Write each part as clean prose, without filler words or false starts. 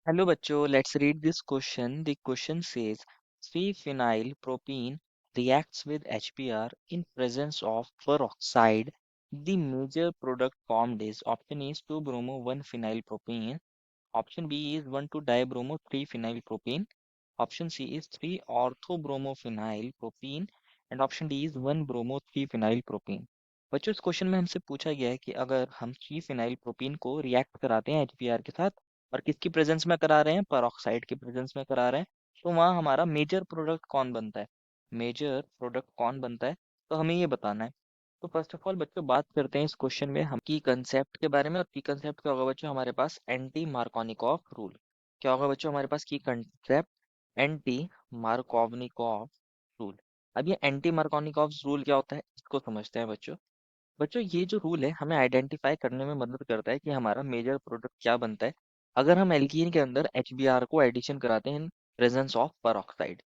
Hello bachcho, let's read this question. The question says 3-phenyl propene reacts with HBr in presence of peroxide. The major product formed is option A is 2-bromo 1-phenyl propene, option B is 1,2-dibromo 3-phenyl propene, option C is 3-ortho-bromophenyl propene and option D is 1-bromo 3-phenyl propene. बच्चों इस question में हमसे पूछा गया है कि अगर हम 3-phenyl प्रोपीन को रिएक्ट कराते हैं HBr के साथ और किसकी प्रेजेंस में करा रहे हैं, पेरोक्साइड की प्रेजेंस में करा रहे हैं, तो वहाँ हमारा मेजर प्रोडक्ट कौन बनता है। मेजर प्रोडक्ट कौन बनता है तो हमें ये बताना है। तो फर्स्ट ऑफ ऑल बच्चों बात करते हैं इस क्वेश्चन में हम की कंसेप्ट के बारे में। और की कंसेप्ट क्या होगा बच्चों, हमारे पास एंटी मार्कोनिकॉफ रूल। क्या होगा बच्चों हमारे पास की कंसेप्ट, एंटी मार्कोनिकॉफ रूल। अब ये एंटी मार्कोनिकॉफ रूल क्या होता है इसको समझते हैं बच्चों। बच्चों ये जो रूल है हमें आइडेंटिफाई करने में मदद करता है कि हमारा मेजर प्रोडक्ट क्या बनता है अगर हम एल्कीन के अंदर HBr को एडिशन कराते हैं इन प्रेजेंस ऑफ पेरोक्साइड।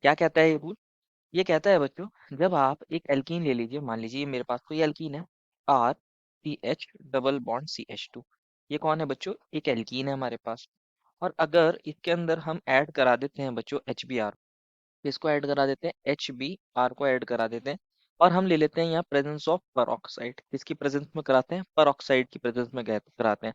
क्या कहता है ये रूल, ये कहता है बच्चों, जब आप एक एल्कीन ले लीजिए, मान लीजिए मेरे पास कोई एल्कीन है, R CH double bond CH2। ये कौन है बच्चों, एक एल्कीन है हमारे पास। और अगर इसके अंदर हम ऐड करा देते हैं बच्चों HBr, इसको ऐड करा देते हैं, HBr को ऐड करा देते हैं और हम ले लेते हैं यहाँ प्रेजेंस ऑफ पेरोक्साइड। किसकी प्रेजेंस में कराते हैं, पेरोक्साइड की प्रेजेंस में कराते हैं।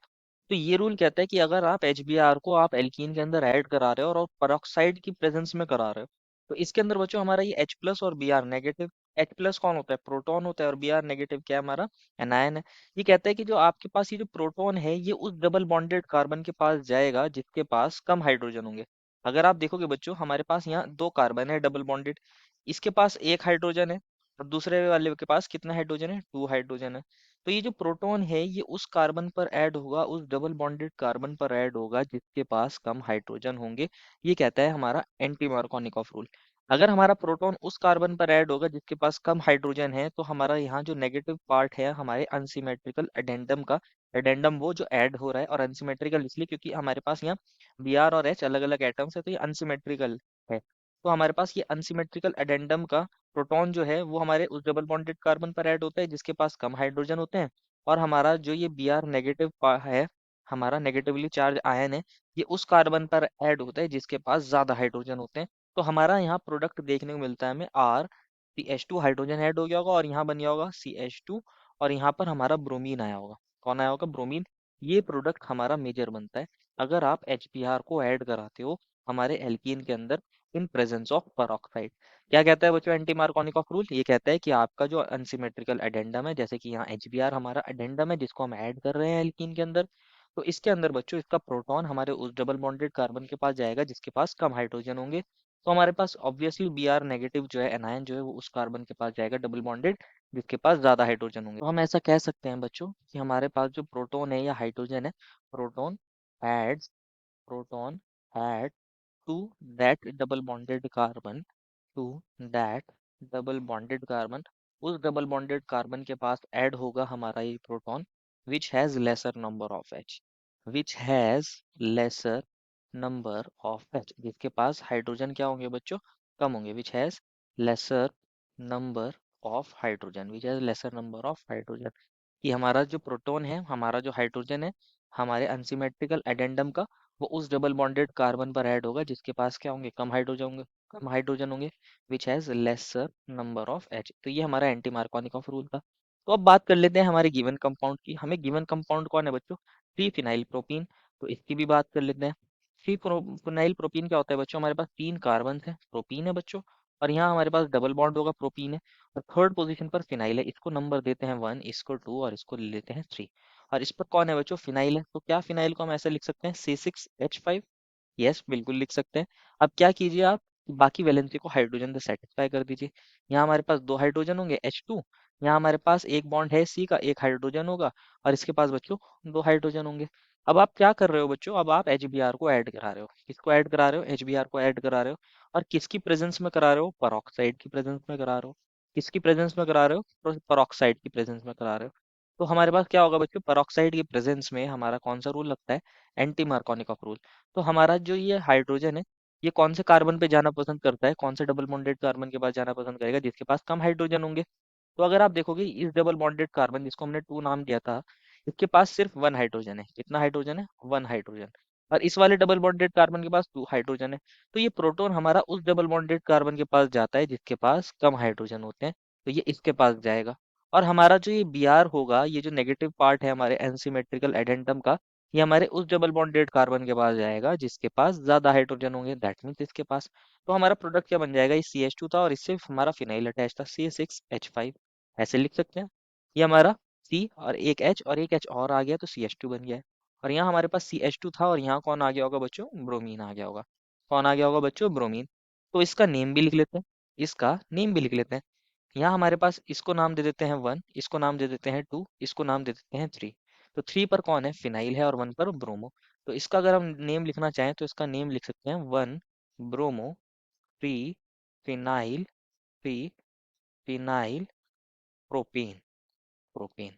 तो ये रूल कहता है कि अगर आप HBr को आप एल्कीन के अंदर ऐड करा रहे हो और पेरोक्साइड की प्रेजेंस में करा रहे हो, तो इसके अंदर बच्चों हमारा ये H प्लस और Br नेगेटिव। H प्लस कौन होता है, प्रोटॉन होता है, और Br नेगेटिव क्या है, हमारा एनायन है। ये कहता है कि जो आपके पास ये जो प्रोटॉन है ये उस डबल बॉन्डेड कार्बन के पास जाएगा जिसके पास कम हाइड्रोजन होंगे। अगर आप देखोगे बच्चों हमारे पास यहाँ दो कार्बन है डबल बॉन्डेड, इसके पास एक हाइड्रोजन है और दूसरे वाले के पास कितना हाइड्रोजन है, 2 हाइड्रोजन है। तो ये जो प्रोटॉन है ये उस कार्बन पर ऐड होगा, उस डबल बॉन्डेड कार्बन पर ऐड होगा जिसके पास कम हाइड्रोजन होंगे। ये कहता है हमारा एंटी मार्कोनिकॉफ रूल। अगर हमारा प्रोटॉन उस कार्बन पर ऐड होगा जिसके पास कम हाइड्रोजन है तो हमारा यहाँ जो नेगेटिव पार्ट है हमारे अनसिमेट्रिकल एडेंडम का, एडेंडम वो जो ऐड हो रहा है, और अनसिमेट्रिकल इसलिए क्योंकि हमारे पास यहाँ Br और H अलग अलग एटम्स है तो ये अनसिमेट्रिकल है। तो हमारे पास ये अनसिमेट्रिकल एडेंडम का प्रोटॉन जो है वो हमारे उस डबल बॉन्डेड कार्बन पर ऐड होता है जिसके पास कम हाइड्रोजन होते हैं। और हमारा जो ये Br नेगेटिव है, हमारा नेगेटिवली चार्ज आयन है, ये उस कार्बन पर ऐड होता है जिसके पास ज्यादा हाइड्रोजन होते हैं। तो हमारा यहाँ प्रोडक्ट देखने को मिलता है हमें, R CH2 हाइड्रोजन ऐड हो गया होगा और यहाँ बन गया होगा CH2, और यहाँ पर हमारा ब्रोमीन आया होगा। कौन आया होगा, ब्रोमीन। ये प्रोडक्ट हमारा मेजर बनता है अगर आप HBr को ऐड कराते हो हमारे एल्कीन के अंदर इन प्रेजेंस ऑफ पेरोक्साइड। क्या कहता है बच्चों एंटी मार्कोनिकॉफ रूल, ये कहता है कि आपका जो अनसिमेट्रिकल एडेंडम है, जैसे कि यहाँ HBr हमारा एडेंडम है जिसको हम ऐड कर रहे हैं एल्कीन के अंदर, तो इसके अंदर बच्चों इसका प्रोटॉन हमारे उस डबल बॉन्डेड कार्बन के पास जाएगा जिसके पास कम हाइड्रोजन होंगे। तो हमारे पास ऑब्वियसली Br नेगेटिव जो है एनायन जो है वो उस कार्बन के पास जाएगा डबल बॉन्डेड जिसके पास ज्यादा हाइड्रोजन होंगे। तो हम ऐसा कह सकते हैं बच्चों कि हमारे पास जो प्रोटॉन है या हाइड्रोजन है, proton adds proton add to that double bonded carbon to that double bonded carbon, उस डबल बॉन्डेड कार्बन के पास ऐड होगा हमारा ये proton which has lesser number of H, which has lesser number of H, जिसके पास hydrogen क्या होंगे बच्चों, कम होंगे, which has lesser number of hydrogen, which has lesser number of hydrogen। कि हमारा जो प्रोटॉन है, हमारा जो हाइड्रोजन है, हमारे अनसिमेट्रिकल एडेंडम का, वो उस डबल बॉन्डेड कार्बन पर ऐड होगा जिसके पास क्या होंगे, कम हाइड्रोजन होंगे, कम हाइड्रोजन होंगे, which has laser number of H। तो ये हमारा एंटी मार्कोनिकॉफ रूल था। तो अब बात कर लेते हैं हमारे गिवन कंपाउंड की। हमें गिवन कंपाउंड कौन है बच्चों, 3 फिनाइल प्रोपीन। तो इसकी भी बात कर लेते हैं। 3 फिनाइल प्रोपीन क्या होता है बच्चों, हमारे पास 3 कार्बन है, प्रोपीन है बच्चों, और यहाँ हमारे पास डबल बॉन्ड होगा, प्रोपीन है, और थर्ड पोजीशन पर फिनाइल है। इसको नंबर देते हैं 1, इसको 2 और इसको ले लेते हैं 3। और इस पर कौन है बच्चों, फिनाइल है। तो क्या फिनाइल को हम ऐसे लिख सकते हैं C6H5, यस बिल्कुल लिख सकते हैं। अब क्या कीजिए आप, बाकी वैलेंसी को हाइड्रोजन से सेटिस्फाई कर दीजिए। यहाँ हमारे पास 2 हाइड्रोजन होंगे H2, यहाँ हमारे पास एक बॉन्ड है C का, एक हाइड्रोजन होगा, और इसके पास बच्चों 2 हाइड्रोजन होंगे। अब आप क्या कर रहे हो बच्चों, अब आप HBr को ऐड करा रहे हो, किसको ऐड करा रहे हो, HBr को ऐड करा रहे हो। और किसकी प्रेजेंस में करा रहे हो, पेरोक्साइड की प्रेजेंस में करा रहे हो। किसकी प्रेजेंस में करा रहे हो, पेरोक्साइड की प्रेजेंस में करा रहे हो। तो हमारे पास क्या होगा बच्चों, पेरोक्साइड की प्रेजेंस में हमारा कौन सा रूल लगता है, एंटी मार्कोनिकॉफ रूल। तो हमारा जो ये हाइड्रोजन है ये कौन से कार्बन पे जाना पसंद करता है, कौन से डबल बॉन्डेड कार्बन के पास जाना पसंद करेगा, जिसके पास कम हाइड्रोजन होंगे। तो अगर आप देखोगे इस डबल बॉन्डेड कार्बन जिसको हमने 2 नाम दिया था, इसके पास सिर्फ 1 हाइड्रोजन है। कितना हाइड्रोजन है, 1 हाइड्रोजन। और इस वाले डबल बॉन्डेड कार्बन के पास 2 हाइड्रोजन है। तो ये प्रोटॉन हमारा उस डबल बॉन्डेड कार्बन के पास जाता है जिसके पास कम हाइड्रोजन होते हैं, तो ये इसके पास जाएगा। और हमारा जो ये Br होगा, ये जो नेगेटिव पार्ट है हमारे एनसीमेट्रिकल एडेंटम का, ये हमारे उस डबल बॉन्डेड कार्बन के पास जाएगा जिसके पास ज्यादा हाइड्रोजन होंगे, दैट मीन्स इसके पास। तो हमारा प्रोडक्ट क्या बन जाएगा, ये CH2 था और इससे हमारा फिनाइल अटैच था, CH6H5। ऐसे लिख सकते हैं। ये हमारा C और एक H और एक H और आ गया तो CH2 बन गया है। और यहाँ हमारे पास CH2 था और यहाँ कौन आ गया होगा बच्चों, ब्रोमीन आ गया होगा। कौन आ गया होगा बच्चों, ब्रोमीन। तो इसका नेम भी लिख लेते हैं, इसका नेम भी लिख लेते हैं। यहाँ हमारे पास इसको नाम दे देते हैं 1, इसको नाम दे देते हैं 2, इसको नाम दे देते हैं 3। तो 3 पर कौन है, फिनाइल है, और 1 पर ब्रोमो। तो इसका अगर हम नेम लिखना चाहें तो इसका नेम लिख सकते हैं 1 bromo 3 phenyl 3 phenyl propane. Propane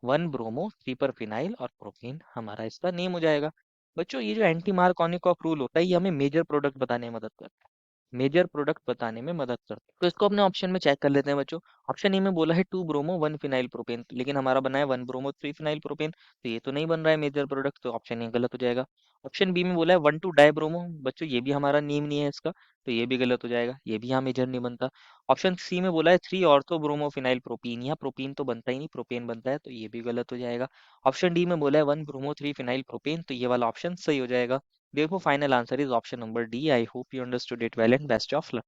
1 bromo 3 पर फिनाइल और प्रोपेन हमारा इसका नेम हो जाएगा। बच्चों ये जो एंटी मार्कोनिकॉफ रूल होता है, ये हमें मेजर प्रोडक्ट बताने में मदद करता है, मेजर प्रोडक्ट बताने में मदद करता है। तो इसको अपने ऑप्शन में चेक कर लेते हैं बच्चों। ऑप्शन ए में बोला है 2 ब्रोमो 1 फिनाइल प्रोपेन, लेकिन हमारा बना है 1 ब्रोमो 3 फिनाइल प्रोपेन, तो ये तो नहीं बन रहा है मेजर प्रोडक्ट, तो ऑप्शन ए गलत हो जाएगा। ऑप्शन बी में बोला है 1 2 डाइब्रोमो, बच्चों ये भी हमारा नेम नहीं है इसका, तो ये भी गलत हो जाएगा, ये भी यहाँ मेजर नहीं बनता। ऑप्शन सी में बोला है 3 ऑर्थो ब्रोमो फिनाइल प्रोपीन, यहाँ प्रोपीन तो बनता ही नहीं, प्रोपेन बनता है, तो ये भी गलत हो जाएगा। ऑप्शन डी में बोला है 1 ब्रोमो 3 फिनाइल प्रोपेन, तो ये वाला ऑप्शन सही हो जाएगा। देखो final answer is option number D. I hope you understood it well and best of luck.